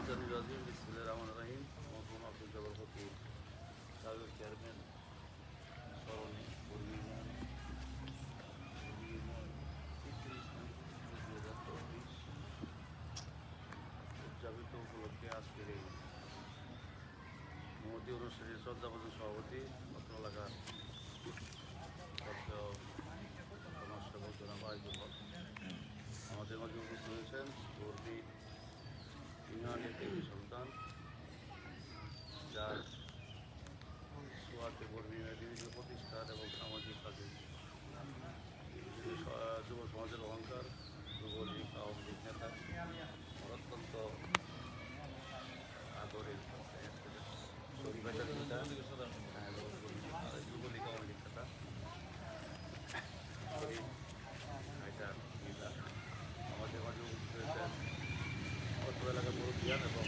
Bismillahirrahmanirrahim. Bismillahirrahmanirrahim. মরহুম আব্দুল জব্বার ফকির সাবেক chairman স্মরণে বর্গী ইউনিয়ন ৩০/২/২০২৪ উদযাপিত উপলক্ষে আজকের এই মহতী অনুষ্ঠানের শ্রদ্ধাভাজন সভাপতি অত্র এলাকার সমাজসেবক জনাব আইজুল হক আমাদের মাঝে উপস্থিত হয়েছেন বর্গী ইউনিয়নের দেবী সন্তান যার সোয়াতে বর্মী বিভিন্ন প্রতিষ্ঠান এবং সামাজিক কাজে যুব সমাজের অহংকার যুবলীগ আওয়ামী লীগ নেতা অত্যন্ত আদরের শরীফাচার নেতা যুবলীগ আওয়ামী লীগ নেতা শরীফ হায়দার নেতা আমাদের মাঝে উপস্থিত হয়েছেন অত্র এলাকার মুরব্বিয়ান এবং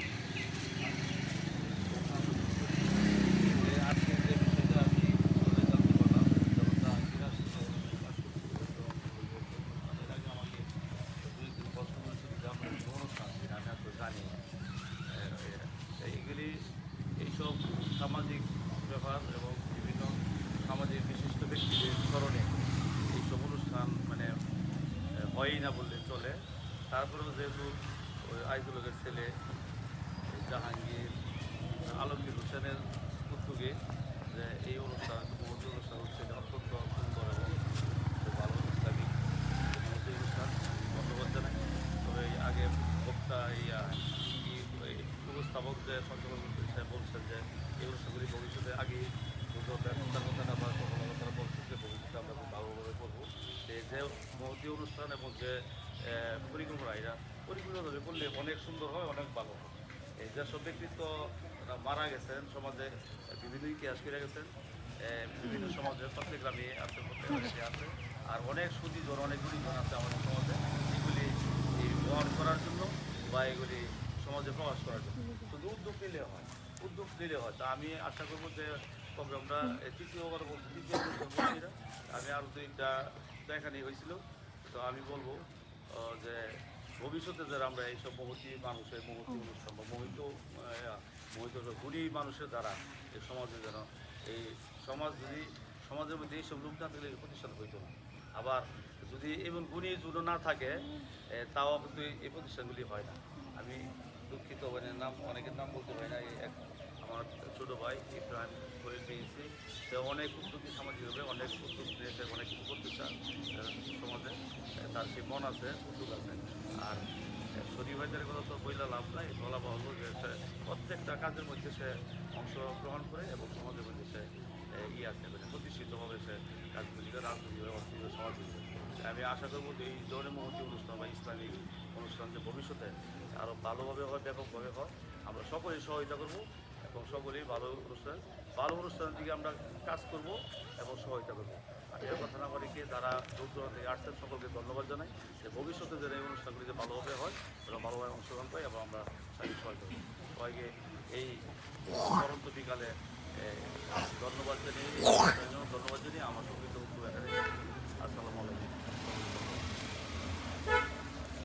আজকে যে বিষয়টা আমি জানতে পারলাম এর আগে আমাকে দুই প্রশ্ন করেছিল যে আমরা অনুষ্ঠান আমি আসলে জানি এইগুলি এইসব সামাজিক ব্যাপার এবং বিভিন্ন সামাজিক বিশিষ্ট ব্যক্তিদের স্মরণে এইসব অনুষ্ঠান মানে হয়ই না বললে চলে। তারপরেও যেহেতু ওই আইজুলের ছেলে জাহাঙ্গীর আলমগীর হোসেনের উদ্যোগে যে এই অনুষ্ঠান অনুষ্ঠান হচ্ছে অত্যন্ত সুন্দর এবং ভালো ইসলামিক অনুষ্ঠান ধন্যবাদ জানাই। তবে আগে বক্তা উপস্থাপক যে সঞ্চালন সাহেব বলছেন যে এই অনুষ্ঠানগুলি ভবিষ্যতে আগে কথাটা বা সফলতারা বলছেন যে ভবিষ্যতে আমরা খুব ভালোভাবে করবো। যে মহতী অনুষ্ঠান এবং যে পরিকল্পনা এরা পরিকল্পনাভাবে করলে অনেক সুন্দর হয়, অনেক ভালো হয়। এই যেসব ব্যক্তিত্ব মারা গেছেন সমাজে বিভিন্ন ইতিহাস করে গেছেন, বিভিন্ন সমাজে প্রত্যেক গ্রামে আছে, প্রত্যেক এলাকাতে আছে, আর অনেক সুদীজন অনেক গুণীজন আছে আমাদের সমাজে, এগুলি বহন করার জন্য বা এগুলি সমাজে প্রকাশ করার জন্য শুধু উদ্যোগ নিলে হয়, তা আমি আশা করবো যে প্রোগ্রামটা তৃতীয়বার বলছি আমি আরও দুইটা তো এখানেই হয়েছিল। তো আমি বলবো যে ভবিষ্যতে যারা আমরা এইসব মহতী মানুষের মহতী অনুষ্ঠান বা মোহিত গুণী মানুষের দ্বারা এই সমাজে যেন এই সমাজের মধ্যে এইসব লোক না থাকলে প্রতিষ্ঠান হইতো না। আবার যদি এমন গুণী যদি না থাকে তাও কিন্তু এই প্রতিষ্ঠানগুলি হয় না। আমি দুঃখিত অনেকের নাম বলতে পারি না। আমার ছোটো ভাই ইব্রাহিম করে পেয়েছি, সে অনেক উদ্যোগী সামাজিকভাবে অনেক উদ্যোগ নিয়েছে, অনেক কিছু করতে চান সমাজে, তার সে মন আছে, উদ্যোগ আছে। আর শরীফ ভাইদের কথা তো বইলা লাভ নাই, বলা বাহল যে সে প্রত্যেকটা কাজের মধ্যে সে অংশগ্রহণ করে এবং সমাজের মধ্যে সে আছে মানে প্রতিষ্ঠিতভাবে সে কাজগুলি রাজনৈতিকভাবে অর্থনৈতিক সামাজিক। আমি আশা করবো যে এই ধরনের মহতী অনুষ্ঠান বা ইসলামিক অনুষ্ঠান যে ভবিষ্যতে আরও ভালোভাবে হয়, ব্যাপকভাবে হয়, আমরা সকলেই সহায়তা করবো এবং সকলেই ভালো অনুষ্ঠানের দিকে আমরা কাজ করব এবং সহায়তা করবো। আর এর কথা না বলে কি যারা দূর দূরান্ত থেকে আসছেন সকলকে ধন্যবাদ জানাই যে ভবিষ্যতে যেন এই অনুষ্ঠানগুলি যে ভালোভাবে হয় এবং ভালোভাবে অংশগ্রহণ পাই এবং আমরা সহায়তা করি। সবাইকে এই পরন্ত বিকালে ধন্যবাদ জানিয়ে আমার সঙ্গে উত্তর এখানে। আসসালামু আলাইকুম।